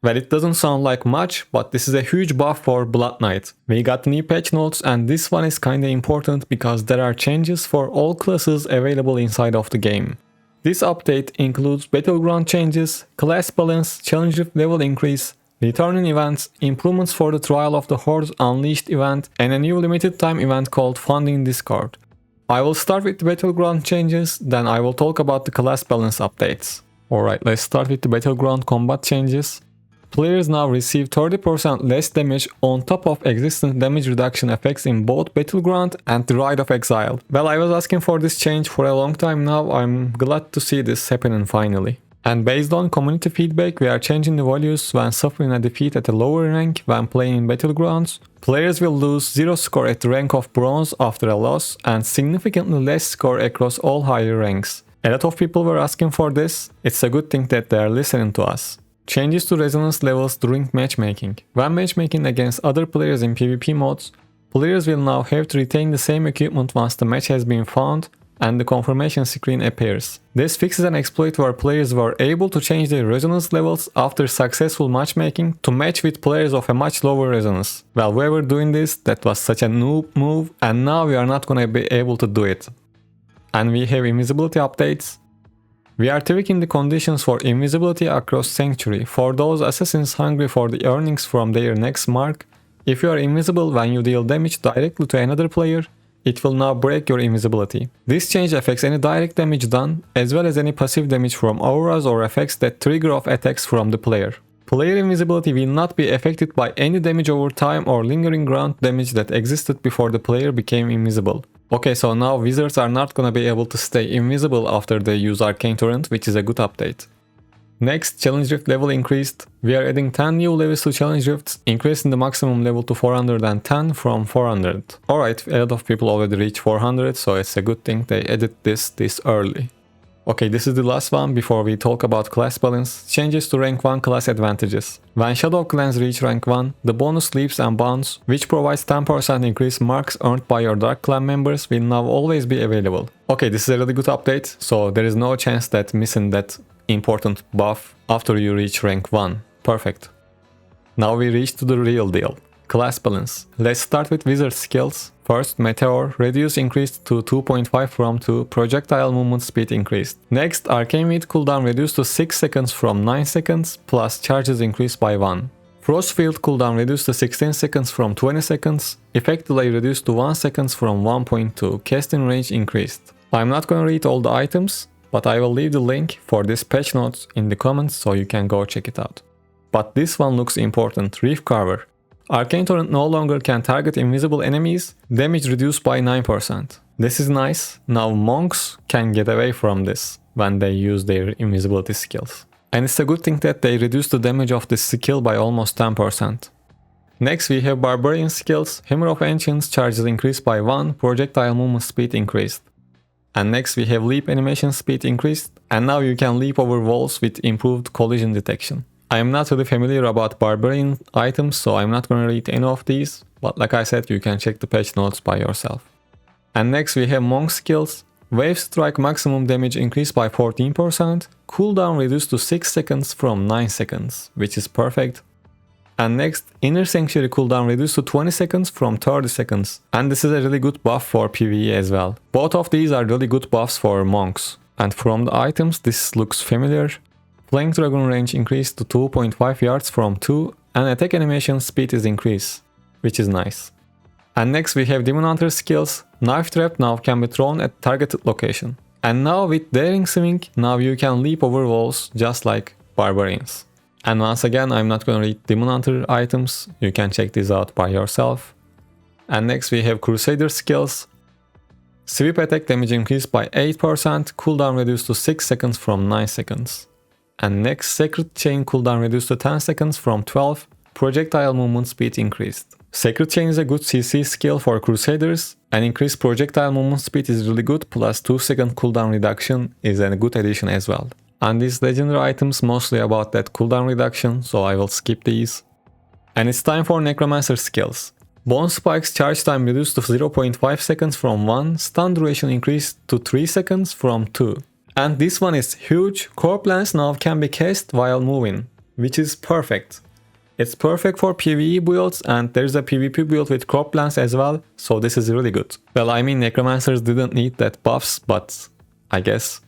Well, it doesn't sound like much, but this is a huge buff for Blood Knight. We got new patch notes, and this one is kinda important because there are changes for all classes available inside of the game. This update includes battleground changes, class balance, challenge level increase, returning events, improvements for the Trial of the Horde Unleashed event, and a new limited time event called Funding Discord. I will start with the battleground changes, then I will talk about the class balance updates. Alright, let's start with the battleground combat changes. Players now receive 30% less damage on top of existing damage reduction effects in both Battleground and the Rite of Exile. Well, I was asking for this change for a long time now. I'm glad to see this happening finally. And based on community feedback, we are changing the values when suffering a defeat at a lower rank when playing in Battlegrounds. Players will lose 0 score at the rank of Bronze after a loss and significantly less score across all higher ranks. A lot of people were asking for this. It's a good thing that they are listening to us. Changes to resonance levels during matchmaking. When matchmaking against other players in PvP modes, players will now have to retain the same equipment once the match has been found and the confirmation screen appears. This fixes an exploit where players were able to change their resonance levels after successful matchmaking to match with players of a much lower resonance. Well, we were doing this, that was such a noob move, and now we are not gonna be able to do it. And we have invisibility updates. We are tweaking the conditions for invisibility across Sanctuary. For those assassins hungry for the earnings from their next mark, if you are invisible when you deal damage directly to another player, it will now break your invisibility. This change affects any direct damage done, as well as any passive damage from auras or effects that trigger off attacks from the player. Player invisibility will not be affected by any damage over time or lingering ground damage that existed before the player became invisible. Okay, so now wizards are not gonna be able to stay invisible after they use Arcane Torrent, which is a good update. Next, Challenge Rift level increased. We are adding 10 new levels to Challenge Rifts, increasing the maximum level to 410 from 400. Alright, a lot of people already reached 400, so it's a good thing they added this early. Okay, this is the last one before we talk about class balance. Changes to rank 1 class advantages. When Shadow clans reach rank 1, the bonus leaps and bounds, which provides 10% increased marks earned by your Dark Clan members, will now always be available. Okay, this is a really good update, so there is no chance that missing that important buff after you reach rank 1. Perfect. Now we reach to the real deal. Class balance. Let's start with wizard skills. First, Meteor, Reduce increased to 2.5 from 2, Projectile movement speed increased. Next, Arcane Weed cooldown reduced to 6 seconds from 9 seconds, plus charges increased by 1. Frostfield cooldown reduced to 16 seconds from 20 seconds, Effect delay reduced to 1 seconds from 1.2, Casting range increased. I'm not gonna read all the items, but I will leave the link for this patch notes in the comments so you can go check it out. But this one looks important, Reef Carver. Arcane Torrent no longer can target invisible enemies, damage reduced by 9%. This is nice. Now monks can get away from this when they use their invisibility skills. And it's a good thing that they reduce the damage of this skill by almost 10%. Next we have Barbarian skills, Hammer of Ancients charges increased by 1, projectile movement speed increased. And next we have leap animation speed increased, and now you can leap over walls with improved collision detection. I am not really familiar about Barbarian items, so I'm not gonna read any of these, but like I said, you can check the patch notes by yourself. And next we have Monk skills. Wave Strike maximum damage increased by 14%, cooldown reduced to 6 seconds from 9 seconds, which is perfect. And next, Inner Sanctuary cooldown reduced to 20 seconds from 30 seconds, and this is a really good buff for PvE as well. Both of these are really good buffs for monks. And from the items, this looks familiar. Flank Dragon range increased to 2.5 yards from 2, and attack animation speed is increased, which is nice. And next we have Demon Hunter skills. Knife Trap now can be thrown at targeted location. And now with Daring Swing, now you can leap over walls just like Barbarians. And once again, I'm not gonna read Demon Hunter items, you can check these out by yourself. And next we have Crusader skills. Sweep attack damage increased by 8%, cooldown reduced to 6 seconds from 9 seconds. And next, Sacred Chain cooldown reduced to 10 seconds from 12, projectile movement speed increased. Sacred Chain is a good CC skill for Crusaders, and increased projectile movement speed is really good, plus 2 second cooldown reduction is a good addition as well. And these legendary items mostly about that cooldown reduction, so I will skip these. And it's time for Necromancer skills. Bone Spike's charge time reduced to 0.5 seconds from 1, stun duration increased to 3 seconds from 2. And this one is huge, Corp Lance now can be cast while moving. which is perfect. It's perfect for PvE builds, and there's a PvP build with Croplands as well, so this is really good. Well, I mean, Necromancers didn't need that buffs, but I guess.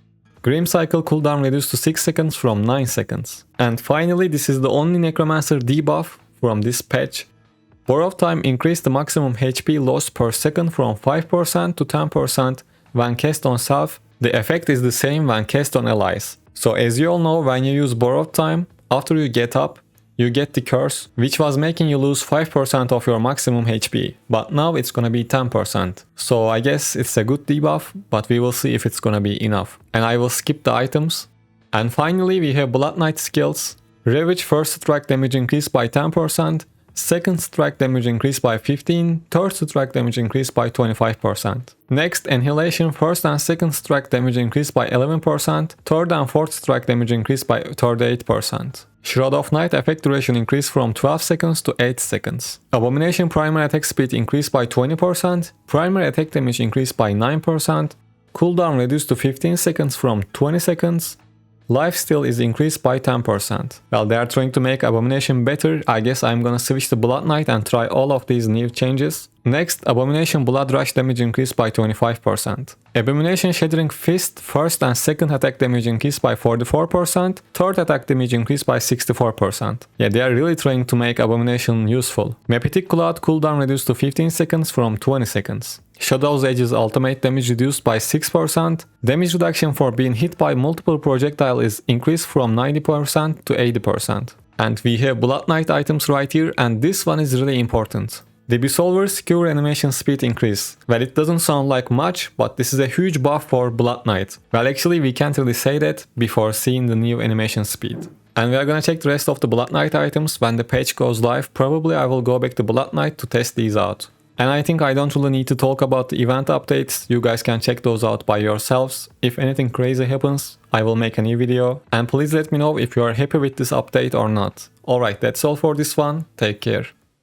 Grim Cycle cooldown reduced to 6 seconds from 9 seconds. And finally, this is the only Necromancer debuff from this patch. Borrow time increased the maximum HP lost per second from 5% to 10% when cast on self. The effect is the same when cast on allies. So as you all know, when you use borrowed time, after you get up, you get the curse, which was making you lose 5% of your maximum HP, but now it's gonna be 10%. So I guess it's a good debuff, but we will see if it's gonna be enough. And I will skip the items. And finally we have Blood Knight skills. Ravage first strike damage increased by 10%, second strike damage increased by 15%, third strike damage increased by 25%. Next, Annihilation first and second strike damage increased by 11%, third and fourth strike damage increased by 38%. Shroud of Night effect duration increased from 12 seconds to 8 seconds. Abomination primary attack speed increased by 20%, primary attack damage increased by 9%, cooldown reduced to 15 seconds from 20 seconds, lifesteal is increased by 10%. Well, they are trying to make Abomination better. I guess I'm gonna switch to Blood Knight and try all of these new changes. Next, Abomination Blood Rush damage increased by 25%. Abomination Shattering Fist first and second attack damage increased by 44%, third attack damage increased by 64%. Yeah, they are really trying to make Abomination useful. Mepitic Cloud cooldown reduced to 15 seconds from 20 seconds. Shadow's Edge's ultimate damage reduced by 6%. Damage reduction for being hit by multiple projectile is increased from 90% to 80%. And we have Blood Knight items right here, and this one is really important. The Dissolver's Cure animation speed increase. Well, it doesn't sound like much, but this is a huge buff for Blood Knight. Well, actually we can't really say that before seeing the new animation speed. And we are gonna check the rest of the Blood Knight items when the patch goes live. Probably I will go back to Blood Knight to test these out. And I think I don't really need to talk about the event updates. You guys can check those out by yourselves. If anything crazy happens, I will make a new video. And please let me know if you are happy with this update or not. Alright, that's all for this one. Take care.